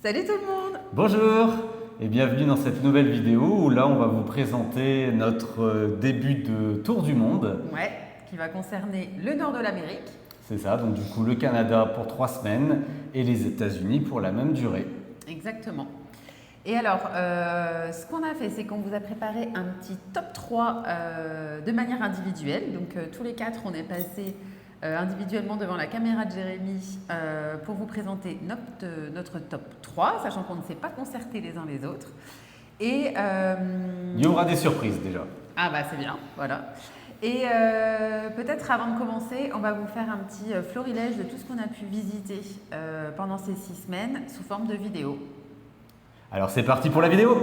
Salut tout le monde! Bonjour et bienvenue dans cette nouvelle vidéo où là on va vous présenter notre début de tour du monde. Ouais, qui va concerner le nord de l'Amérique. C'est ça, donc du coup le Canada pour 3 semaines et les États-Unis pour la même durée. Exactement. Et alors, ce qu'on a fait, c'est qu'on vous a préparé un petit top 3 de manière individuelle. Donc, tous les quatre, on est passé individuellement devant la caméra de Jérémy pour vous présenter notre top 3, sachant qu'on ne s'est pas concerté les uns les autres. Et, Il y aura des surprises déjà. Ah bah c'est bien, voilà. Et peut-être avant de commencer, on va vous faire un petit florilège de tout ce qu'on a pu visiter pendant ces 6 semaines sous forme de vidéo. Alors c'est parti pour la vidéo!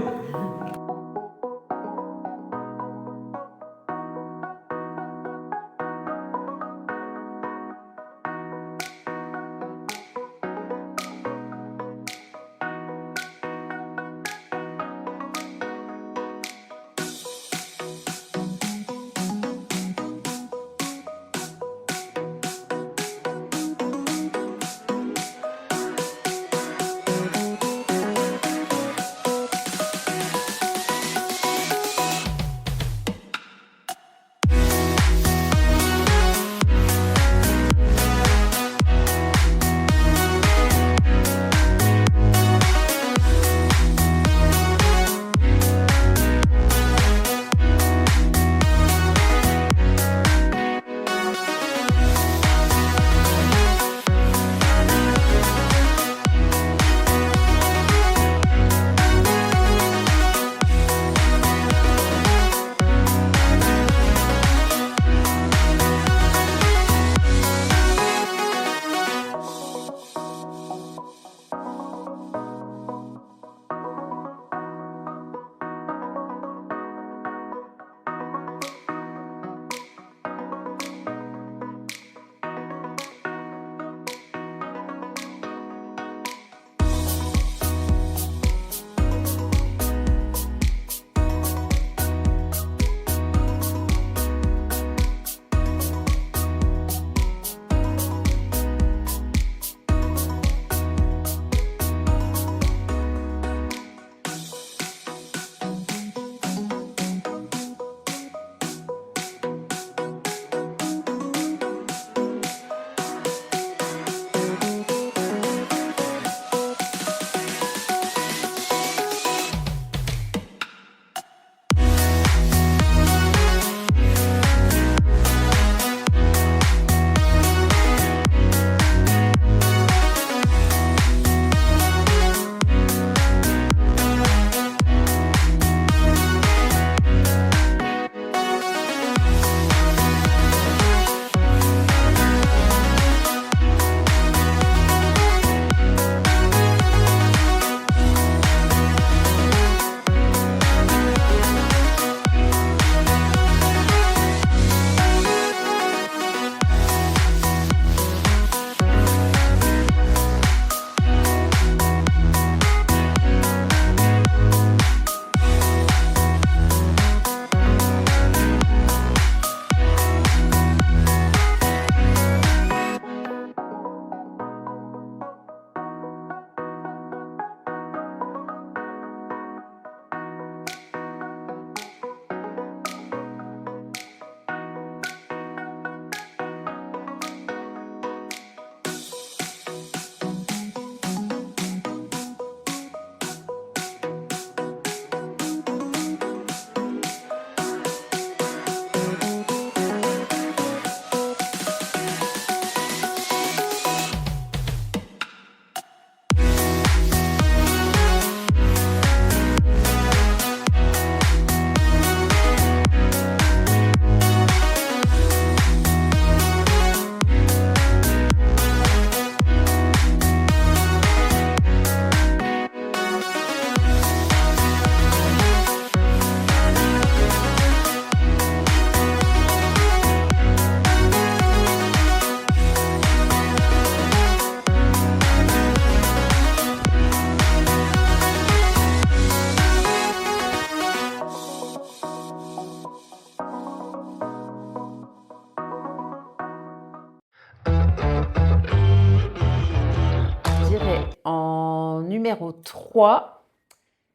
numéro 3,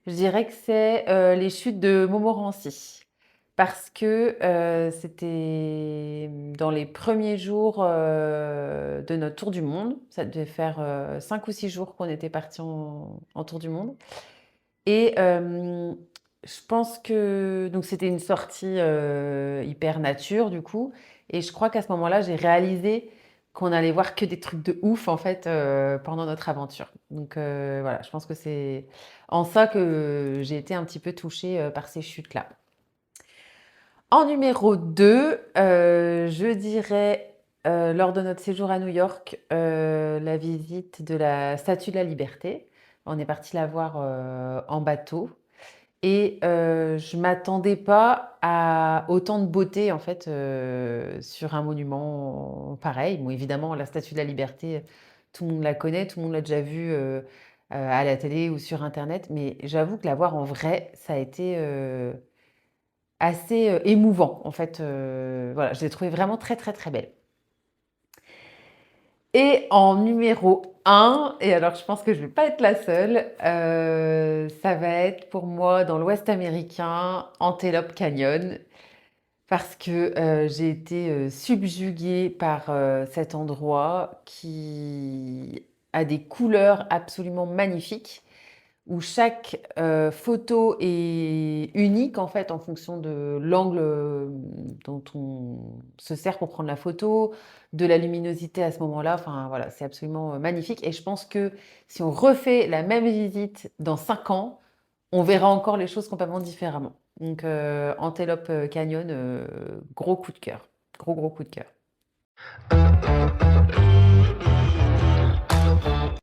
je dirais que c'est les chutes de Montmorency. Parce que c'était dans les premiers jours de notre tour du monde. Ça devait faire 5 ou 6 jours qu'on était partis en tour du monde. Et je pense que donc c'était une sortie hyper nature du coup. Et je crois qu'à ce moment-là, j'ai réalisé qu'on allait voir que des trucs de ouf en fait pendant notre aventure. Donc voilà, je pense que c'est en ça que j'ai été un petit peu touchée par ces chutes-là. En numéro 2, je dirais lors de notre séjour à New York, la visite de la Statue de la Liberté. On est parti la voir en bateau. Et je m'attendais pas à autant de beauté en fait sur un monument pareil. Bon, évidemment, la Statue de la Liberté, tout le monde la connaît, tout le monde l'a déjà vue à la télé ou sur Internet. Mais j'avoue que la voir en vrai, ça a été assez émouvant en fait. Voilà, je l'ai trouvée vraiment très très très belle. Et en numéro 1, et alors je pense que je ne vais pas être la seule, ça va être pour moi dans l'Ouest américain, Antelope Canyon, parce que j'ai été subjuguée par cet endroit qui a des couleurs absolument magnifiques, où chaque photo est unique en fait en fonction de l'angle dont on se sert pour prendre la photo, de la luminosité à ce moment-là. Enfin voilà, c'est absolument magnifique. Et je pense que si on refait la même visite dans 5 ans, on verra encore les choses complètement différemment. Donc Antelope Canyon, gros coup de cœur. Gros coup de cœur.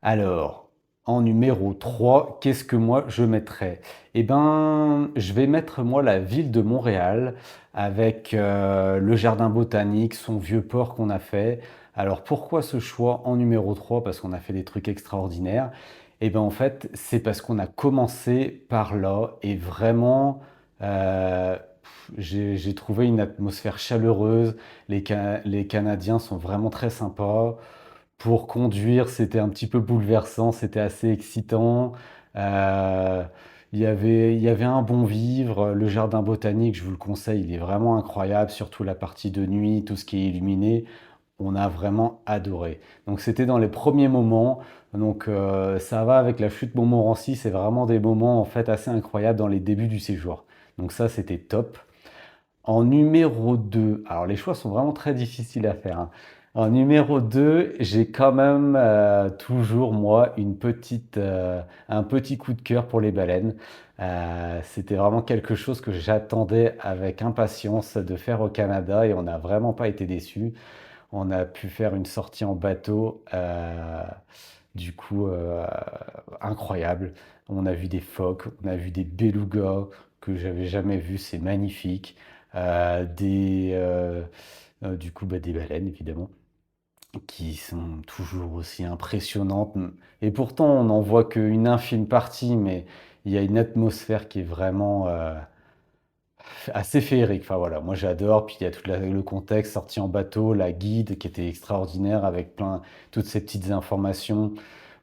Alors, en numéro 3, qu'est-ce que moi je mettrais? Eh ben, je vais mettre moi la ville de Montréal avec le jardin botanique, son vieux port qu'on a fait. Alors pourquoi ce choix en numéro 3? Parce qu'on a fait des trucs extraordinaires. Eh ben en fait, c'est parce qu'on a commencé par là et vraiment, j'ai trouvé une atmosphère chaleureuse. Les Canadiens sont vraiment très sympas. Pour conduire, c'était un petit peu bouleversant, c'était assez excitant. Heu, il y avait un bon vivre. Le jardin botanique, je vous le conseille, il est vraiment incroyable, surtout la partie de nuit, tout ce qui est illuminé. On a vraiment adoré. Donc c'était dans les premiers moments, donc ça va avec la chute Montmorency, c'est vraiment des moments, en fait, assez incroyables dans les débuts du séjour. Donc ça, c'était top. En numéro 2, alors les choix sont vraiment très difficiles à faire, hein. En numéro 2, j'ai quand même toujours, moi, un petit coup de cœur pour les baleines. C'était vraiment quelque chose que j'attendais avec impatience de faire au Canada et on n'a vraiment pas été déçus. On a pu faire une sortie en bateau, du coup, incroyable. On a vu des phoques, on a vu des belugas que j'avais jamais vus, c'est magnifique. Du coup, bah, des baleines, évidemment, qui sont toujours aussi impressionnantes. Et pourtant, on n'en voit qu'une infime partie, mais il y a une atmosphère qui est vraiment assez féerique. Enfin voilà, moi j'adore. Puis il y a tout le contexte, sorti en bateau, la guide qui était extraordinaire avec toutes ces petites informations.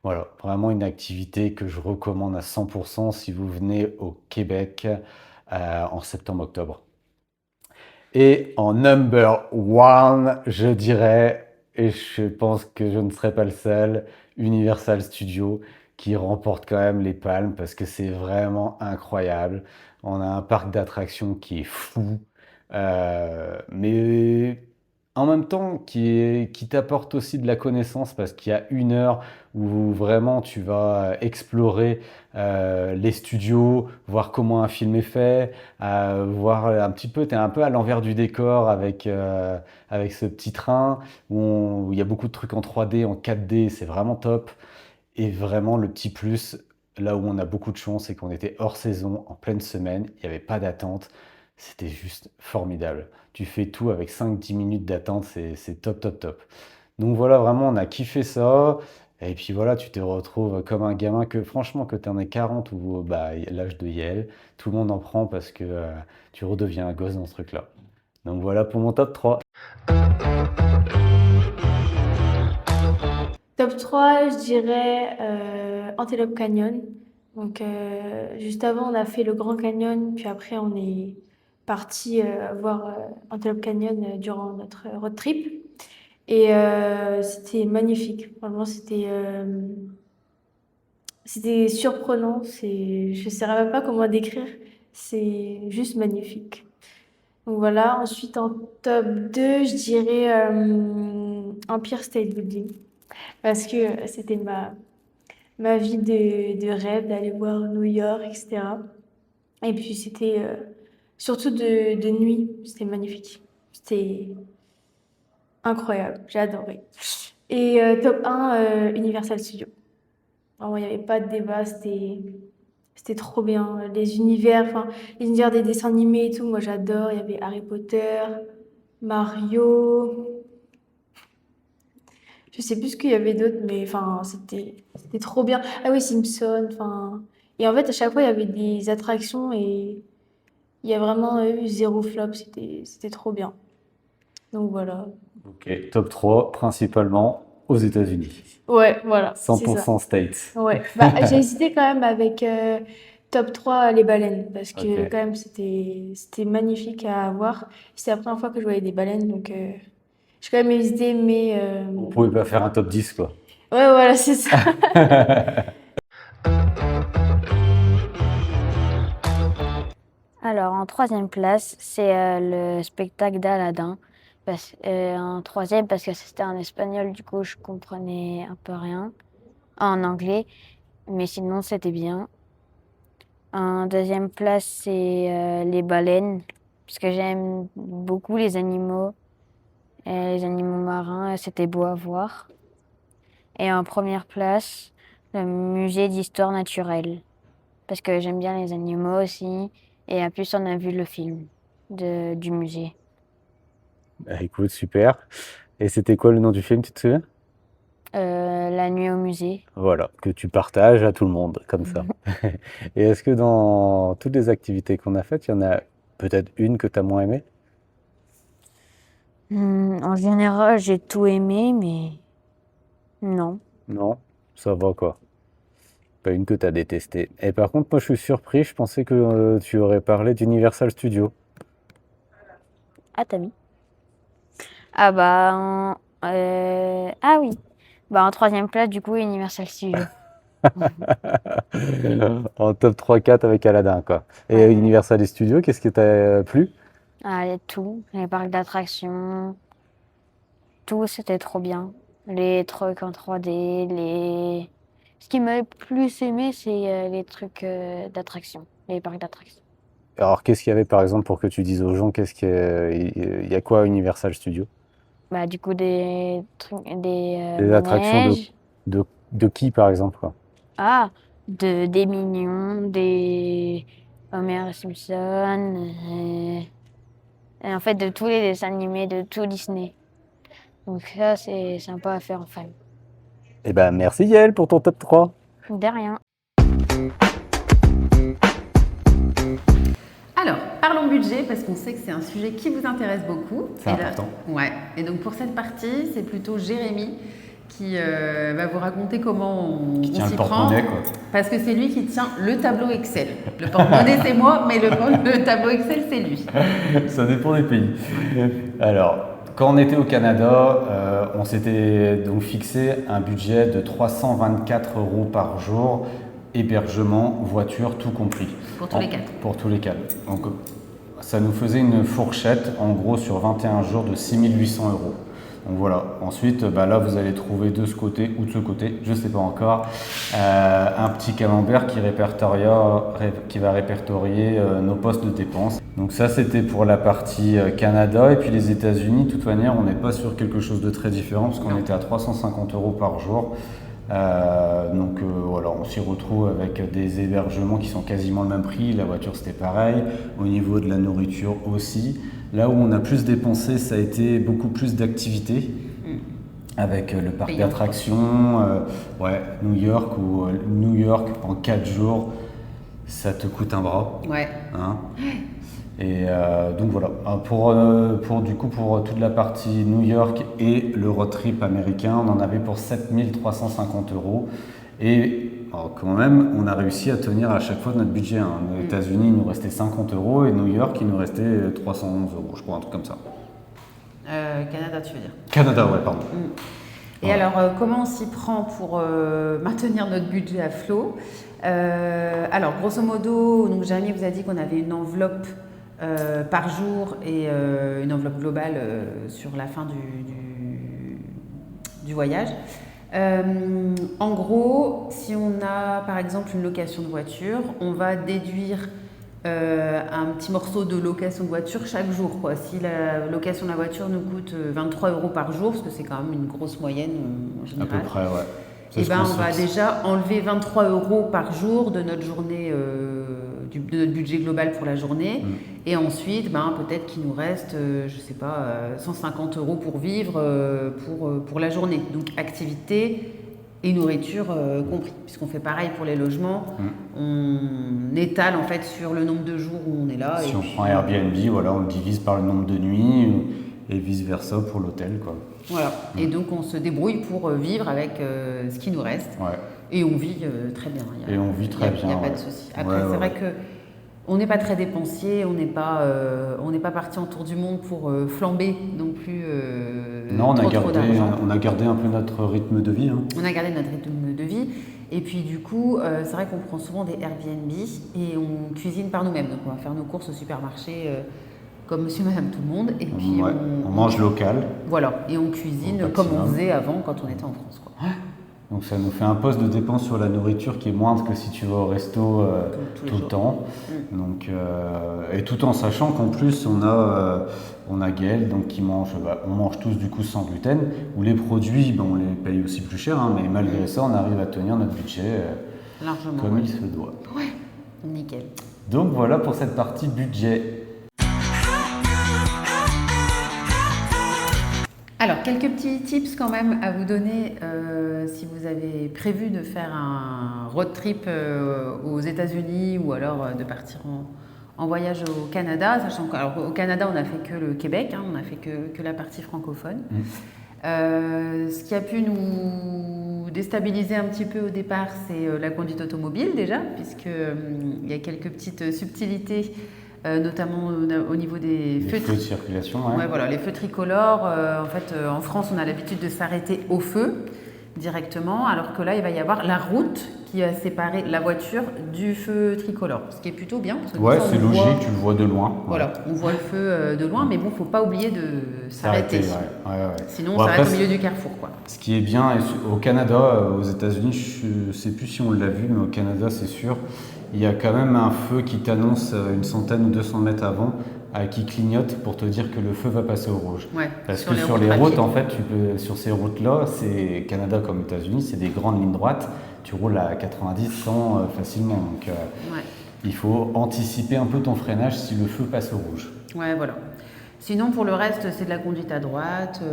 Voilà, vraiment une activité que je recommande à 100% si vous venez au Québec en septembre-octobre. Et en number one, je dirais, et je pense que je ne serai pas le seul, Universal Studios qui remporte quand même les palmes parce que c'est vraiment incroyable. On a un parc d'attractions qui est fou, mais en même temps qui t'apporte aussi de la connaissance parce qu'il y a 1 heure où vraiment tu vas explorer les studios, voir comment un film est fait, voir un petit peu, tu es un peu à l'envers du décor avec ce petit train où il y a beaucoup de trucs en 3D, en 4D, c'est vraiment top. Et vraiment, le petit plus, là où on a beaucoup de chance, c'est qu'on était hors saison, en pleine semaine, il n'y avait pas d'attente. C'était juste formidable. Tu fais tout avec 5-10 minutes d'attente, c'est top, top, top. Donc voilà, vraiment, on a kiffé ça. Et puis voilà, tu te retrouves comme un gamin que, franchement, que tu en aies 40 ou bah, l'âge de Yael, tout le monde en prend parce que tu redeviens un gosse dans ce truc-là. Donc voilà pour mon top 3. Top top 3, je dirais Antelope Canyon. Donc, juste avant, on a fait le Grand Canyon, puis après, on est parti voir Antelope Canyon durant notre road trip. Et c'était magnifique. Vraiment, c'était surprenant. Je ne saurais même pas comment décrire. C'est juste magnifique. Donc voilà. Ensuite, en top 2, je dirais Empire State Building. Parce que c'était ma vie de rêve d'aller voir New York, etc. Et puis c'était surtout de nuit. C'était magnifique. C'était incroyable. J'ai adoré. Et top 1, Universal Studios. Vraiment, il n'y avait pas de débat, c'était trop bien. Enfin, les univers des dessins animés et tout, moi j'adore. Il y avait Harry Potter, Mario. Je sais plus ce qu'il y avait d'autre, mais enfin, c'était trop bien. Ah oui, Simpson, enfin. Et en fait, à chaque fois, il y avait des attractions et il y a vraiment eu zéro flop. C'était trop bien. Donc voilà. Ok, top 3, principalement aux États-Unis. Ouais, voilà, c'est ça. 100% States. Ouais, bah, j'ai hésité quand même avec top 3 les baleines parce que Ok. quand même c'était magnifique à voir. C'était la première fois que je voyais des baleines donc j'ai quand même hésité mais On pouvait pas faire un top 10, quoi. ouais voilà, c'est ça. Alors, en troisième place, c'est le spectacle d'Aladin. En troisième, parce que c'était en espagnol, du coup, je comprenais un peu rien. En anglais, mais sinon, c'était bien. En deuxième place, c'est les baleines, parce que j'aime beaucoup les animaux. Et les animaux marins, c'était beau à voir. Et en première place, le musée d'histoire naturelle, parce que j'aime bien les animaux aussi. Et en plus, on a vu le film du musée. Bah, écoute, super. Et c'était quoi le nom du film, tu te souviens? La nuit au musée. Voilà, que tu partages à tout le monde, comme ça. Et est-ce que dans toutes les activités qu'on a faites, il y en a peut-être une que tu as moins aimée? En général, j'ai tout aimé, mais non. Non, ça va quoi. Pas une que tu as détestée. Et par contre, moi je suis surpris, je pensais que tu aurais parlé d'Universal Studios. Ah, t'as mis? Ah bah, ah oui. Bah, en troisième place, du coup, Universal Studios. En top 3-4 avec Aladdin, quoi. Et Ouais. Universal Studios, qu'est-ce qui t'a plu? Ah, tout. Les parcs d'attractions, tout, c'était trop bien. Les trucs en 3D, Ce qui m'a le plus aimé, c'est les trucs d'attractions, les parcs d'attractions. Alors, qu'est-ce qu'il y avait par exemple pour que tu dises aux gens, il y a quoi à Universal Studios? Bah, du coup, des trucs, des Des attractions manèges. de qui par exemple, quoi? Ah, des Mignons, des Homer Simpson, et en fait de tous les dessins animés de tout Disney. Donc ça, c'est sympa à faire en famille. Eh ben, merci Yael pour ton top 3. De rien. Alors, parlons budget parce qu'on sait que c'est un sujet qui vous intéresse beaucoup. C'est important. Ouais. Et donc pour cette partie, c'est plutôt Jérémy qui va vous raconter comment on Qui tient s'y le prend. porte-monnaie, quoi. Parce que c'est lui qui tient le tableau Excel. Le porte-monnaie c'est moi, mais le tableau Excel c'est lui. Ça dépend des pays. Alors, quand on était au Canada, on s'était donc fixé un budget de 324 € par jour, hébergement, voiture, tout compris. Pour tous les quatre. Pour tous les quatre. Donc, ça nous faisait une fourchette, en gros, sur 21 jours de 6 800 €. Donc voilà. Ensuite, bah là, vous allez trouver de ce côté ou de ce côté, je ne sais pas encore, un petit camembert qui va répertorier nos postes de dépenses. Donc ça, c'était pour la partie Canada. Et puis les États-Unis, de toute manière, on n'est pas sur quelque chose de très différent parce qu'on était à 350 € par jour. Voilà, on s'y retrouve avec des hébergements qui sont quasiment le même prix. La voiture, c'était pareil. Au niveau de la nourriture aussi. Là où on a plus dépensé, ça a été beaucoup plus d'activités. Avec le parc d'attractions, New York en 4 jours, ça te coûte un bras. Ouais. Hein. Et donc voilà, du coup, pour toute la partie New York et le road trip américain, on en avait pour 7 350 €. Et alors, quand même, on a réussi à tenir à chaque fois notre budget, hein. Aux États-Unis, il nous restait 50 €, et New York, il nous restait 311 €, je crois, un truc comme ça. Canada, tu veux dire. Canada, ouais, pardon. Et Ouais. alors, comment on s'y prend pour maintenir notre budget à flot? Alors, grosso modo, donc Jérémy vous a dit qu'on avait une enveloppe par jour et une enveloppe globale sur la fin du voyage. En gros, si on a par exemple une location de voiture, on va déduire un petit morceau de location de voiture chaque jour, quoi. Si la location de la voiture nous coûte 23 € par jour, parce que c'est quand même une grosse moyenne en À général, peu près, ouais. C'est et ce ben qu'on on va fixe. déjà enlever 23 € par jour de notre journée, de notre budget global pour la journée. Et ensuite, ben, peut-être qu'il nous reste, je sais pas, 150 € pour vivre pour la journée. Donc activité et nourriture compris, puisqu'on fait pareil pour les logements. On étale en fait sur le nombre de jours où on est là. Si et on puis, prend Airbnb, voilà, on le divise par le nombre de nuits et vice-versa pour l'hôtel, quoi. voilà. Et donc on se débrouille pour vivre avec ce qui nous reste. Ouais. Et on vit très bien. Et on vit très Il n'y a bien, pas ouais. de souci. Après, Ouais, c'est ouais, vrai ouais. que on n'est pas très dépensier, on n'est pas parti en tour du monde pour flamber non plus. Non, trop d'argent. on a gardé un peu notre rythme de vie, hein. On a gardé notre rythme de vie. Et puis du coup, c'est vrai qu'on prend souvent des Airbnb et on cuisine par nous-mêmes. Donc on va faire nos courses au supermarché comme monsieur, madame, tout le monde. Et puis Ouais, on mange local. voilà, et on cuisine Au comme on maximum. faisait avant quand on était en France, quoi. Donc ça nous fait un poste de dépense sur la nourriture qui est moindre que si tu vas au resto Tous les tout le jours. temps. Donc, et tout en sachant qu'en plus on a Gaël donc qui mange, on mange tous du coup sans gluten, où les produits on les paye aussi plus cher, hein, mais malgré ça on arrive à tenir notre budget Largement. comme ouais. il se doit. Nickel. Donc voilà pour cette partie budget. Alors, quelques petits tips quand même à vous donner si vous avez prévu de faire un road trip aux États-Unis ou alors de partir en voyage au Canada, sachant qu'au Canada, on n'a fait que le Québec, hein, on n'a fait que la partie francophone. Ce qui a pu nous déstabiliser un petit peu au départ, c'est la conduite automobile déjà, puisqu'il y a quelques petites subtilités, notamment au niveau des Les feux feux de circulation, ouais. Ouais, voilà, les feux tricolores. En fait, en France, on a l'habitude de s'arrêter au feu directement, alors que là, il va y avoir la route qui va séparer la voiture du feu tricolore, ce qui est plutôt bien. Parce que Ouais, comme ça, c'est on logique, voit- tu le vois de loin. Voilà, on voit le feu de loin, mais bon, faut pas oublier de s'arrêter. Ouais. Sinon, Bon, on après, s'arrête au milieu du carrefour, quoi. Ce qui est bien, au Canada, aux États-Unis, je ne sais plus si on l'a vu, mais au Canada, c'est sûr, il y a quand même un feu qui t'annonce une centaine ou 200 mètres avant, qui clignote pour te dire que le feu va passer au rouge. Ouais, Parce que sur les routes, en fait, sur ces routes-là, c'est Canada comme États-Unis, c'est des grandes lignes droites, tu roules à 90, 100 facilement. Donc, Ouais. il faut anticiper un peu ton freinage si le feu passe au rouge. Ouais, voilà. Sinon, pour le reste, c'est de la conduite à droite. Les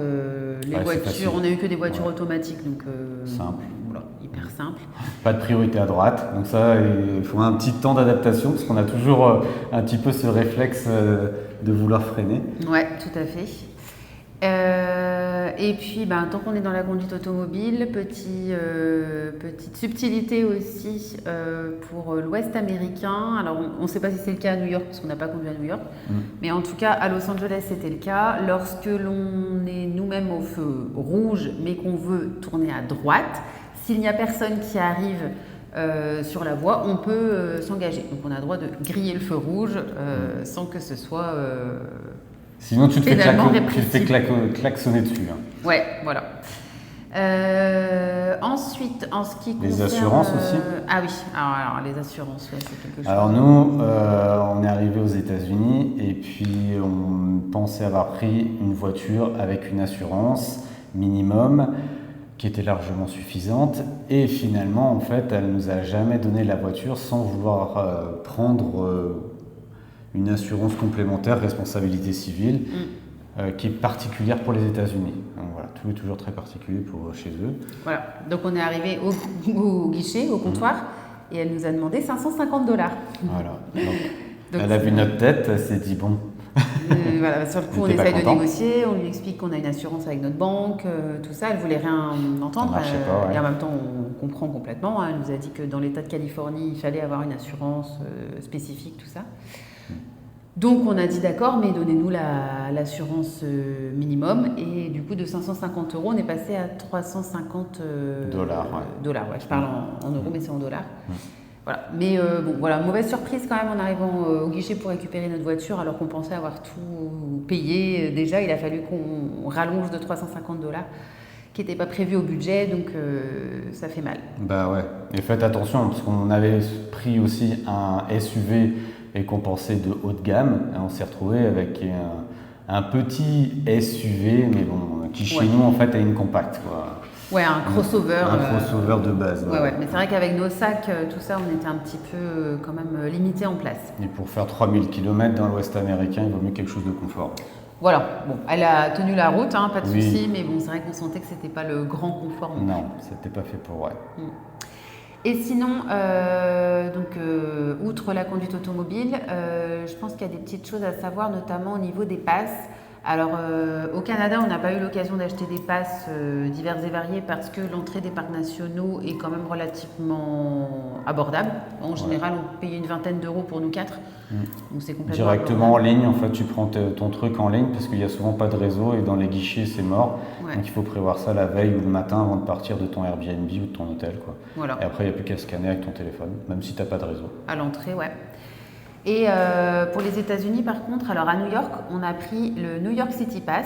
Ouais, c'est voitures, facile. on a eu que des voitures Ouais. automatiques, donc Simple. voilà, hyper simple. Pas de priorité à droite, donc ça, il faut un petit temps d'adaptation parce qu'on a toujours un petit peu ce réflexe de vouloir freiner. Ouais, tout à fait. Et puis, tant qu'on est dans la conduite automobile, petite subtilité aussi pour l'Ouest américain. Alors, on ne sait pas si c'est le cas à New York, parce qu'on n'a pas conduit à New York. Mais en tout cas, à Los Angeles, c'était le cas. Lorsque l'on est nous-mêmes au feu rouge, mais qu'on veut tourner à droite, s'il n'y a personne qui arrive sur la voie, on peut s'engager. Donc, on a le droit de griller le feu rouge sans que ce soit... Sinon, tu te fais, Pénalement klaxonner dessus. Hein. Ouais, voilà. Ensuite, en ce qui concerne... Les assurances aussi. Ah oui, alors les assurances, ouais, c'est quelque chose. Alors nous, on est arrivé aux États-Unis et puis on pensait avoir pris une voiture avec une assurance minimum qui était largement suffisante et finalement, en fait, elle nous a jamais donné la voiture sans vouloir prendre une assurance complémentaire, responsabilité civile, qui est particulière pour les États-Unis. Donc voilà, tout est toujours très particulier pour chez eux. Voilà, donc on est arrivé au guichet, au comptoir, et elle nous a demandé $550. Voilà. Donc, Donc, Elle a vu notre tête, elle s'est dit bon, voilà, sur le coup, on J'étais pas essaye de content. négocier, on lui explique qu'on a une assurance avec notre banque, tout ça. Elle voulait rien entendre. Ça marchait pas, ouais. Et en même temps, on comprend complètement, hein. Elle nous a dit que dans l'État de Californie, il fallait avoir une assurance spécifique, tout ça. Donc, on a dit d'accord, mais donnez-nous l'assurance minimum. Et du coup, de 550 euros, on est passé à 350 Dollars, ouais. dollars. Ouais, je parle en euros, mais c'est en dollars. Mm. Voilà. Mais bon, voilà, mauvaise surprise quand même en arrivant au guichet pour récupérer notre voiture, alors qu'on pensait avoir tout payé. Déjà, il a fallu qu'on rallonge de 350 dollars, qui n'était pas prévu au budget, donc ça fait mal. Bah ouais. Et faites attention, parce qu'on avait pris aussi un SUV et qu'on pensait de haut de gamme, et on s'est retrouvé avec un petit SUV, mais bon, qui chez Ouais. nous en fait est une compacte, quoi. Ouais, un crossover. Un crossover de base. Ouais, ouais. Mais c'est vrai qu'avec nos sacs, tout ça, on était un petit peu quand même limité en place. Et pour faire 3000 km dans l'Ouest américain, il vaut mieux quelque chose de confort. Voilà, bon, elle a tenu la route, hein, pas de Oui. souci, mais bon, c'est vrai qu'on sentait que c'était pas le grand confort. non plus. Non, c'était pas fait pour, ouais. Et sinon, outre la conduite automobile, je pense qu'il y a des petites choses à savoir, notamment au niveau des passes. Alors, au Canada, on n'a pas eu l'occasion d'acheter des passes diverses et variées parce que l'entrée des parcs nationaux est quand même relativement abordable. En général, on payait une vingtaine d'euros pour nous quatre, donc c'est complètement Directement en abordable. ligne, en fait, tu prends ton truc en ligne parce qu'il n'y a souvent pas de réseau et dans les guichets, c'est mort. Ouais. Donc il faut prévoir ça la veille ou le matin avant de partir de ton Airbnb ou de ton hôtel, quoi. Voilà. Et après, il n'y a plus qu'à scanner avec ton téléphone, même si tu n'as pas de réseau. À l'entrée, ouais. Et pour les États-Unis, par contre, alors à New York, on a pris le New York City Pass.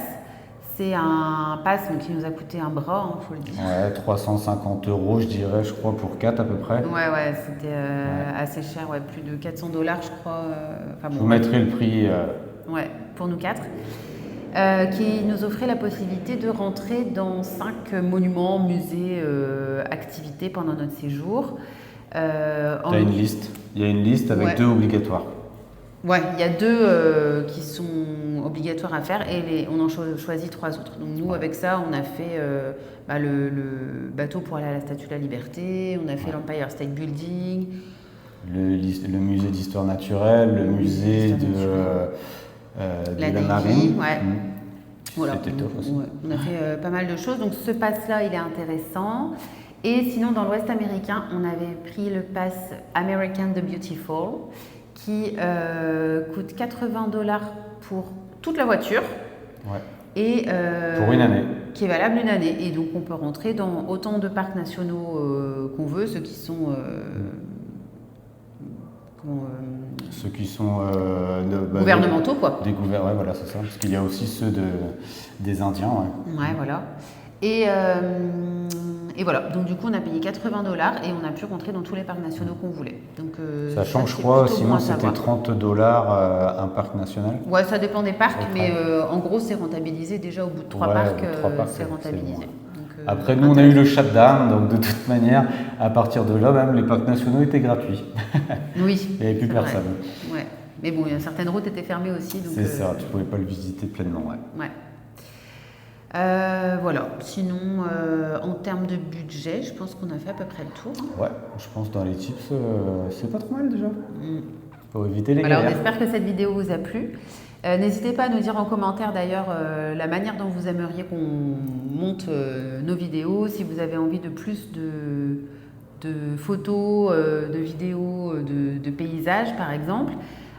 C'est un pass donc, qui nous a coûté un bras, il faut le dire. Ouais, 350 euros, je dirais, je crois, pour 4 à peu près. Ouais, c'était assez cher, ouais, plus de 400 dollars, je crois. Enfin, Je bon, vous mettrai le prix. ouais, pour nous quatre. Qui nous offrait la possibilité de rentrer dans 5 monuments, musées, activités pendant notre séjour. T'as une liste. Il y a une liste avec Ouais. 2 obligatoires. Ouais, il y a 2 qui sont obligatoires à faire et on en choisit 3 autres. Donc nous, avec ça, on a fait le bateau pour aller à la Statue de la Liberté, on a fait l'Empire State Building. Le musée d'histoire naturelle, le musée de la Navy, marine. ouais. Voilà, C'était top aussi. ouais, on a fait pas mal de choses. Donc ce pass-là, il est intéressant. Et sinon, dans l'Ouest américain, on avait pris le pass American the Beautiful qui coûte 80 dollars pour toute la voiture. Ouais. Et Pour une année. qui est valable une année. Et donc on peut rentrer dans autant de parcs nationaux qu'on veut, ceux qui sont Ceux qui sont gouvernementaux, quoi. ouais, voilà, c'est ça. Parce qu'il y a aussi ceux des Indiens, ouais. Ouais, voilà. Et voilà, donc du coup on a payé 80 dollars et on a pu rentrer dans tous les parcs nationaux qu'on voulait. Donc, Sachant que je c'est crois, plutôt bon sinon à c'était savoir. 30 dollars un parc national. Ouais, ça dépend des parcs, Après. mais en gros c'est rentabilisé déjà au bout de 3 Ouais, parcs, au bout de 3 parcs, c'est c'est rentabilisé. bon. Donc, Après, nous, on a eu le shutdown, donc de toute manière, à partir de là, même les parcs nationaux étaient gratuits. Oui, Il n'y avait plus c'est vrai. personne. Ouais. Mais bon, certaines routes étaient fermées aussi. Donc, C'est ça, tu pouvais pas le visiter pleinement, ouais. Ouais. Voilà. Sinon, en termes de budget, je pense qu'on a fait à peu près le tour, hein. Ouais, je pense dans les tips, c'est pas trop mal déjà. Faut éviter les Voilà, on galères. espère que cette vidéo vous a plu. N'hésitez pas à nous dire en commentaire d'ailleurs la manière dont vous aimeriez qu'on monte nos vidéos, si vous avez envie de plus de photos, de vidéos, de paysages par exemple.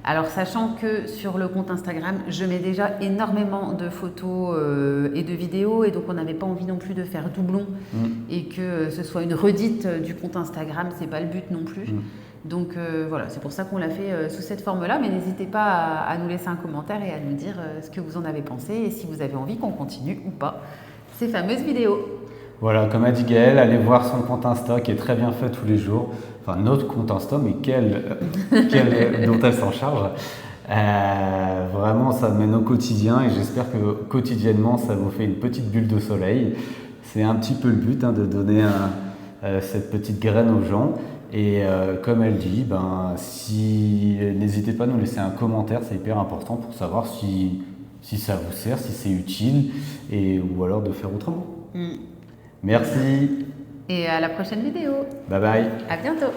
Alors sachant que sur le compte Instagram, je mets déjà énormément de photos et de vidéos et donc on n'avait pas envie non plus de faire doublon et que ce soit une redite du compte Instagram, c'est pas le but non plus. Donc voilà, c'est pour ça qu'on l'a fait sous cette forme-là, mais n'hésitez pas à nous laisser un commentaire et à nous dire ce que vous en avez pensé et si vous avez envie qu'on continue ou pas ces fameuses vidéos. Voilà, comme a dit Gaëlle, allez voir son compte Insta qui est très bien fait tous les jours. Enfin, notre compte Insta, mais dont elle s'en charge. Vraiment, ça mène au quotidien et j'espère que quotidiennement, ça vous fait une petite bulle de soleil. C'est un petit peu le but, hein, de donner cette petite graine aux gens. Et comme elle dit, n'hésitez pas à nous laisser un commentaire, c'est hyper important pour savoir si ça vous sert, si c'est utile, ou alors de faire autrement. Merci, Et à la prochaine vidéo. bye bye. À bientôt.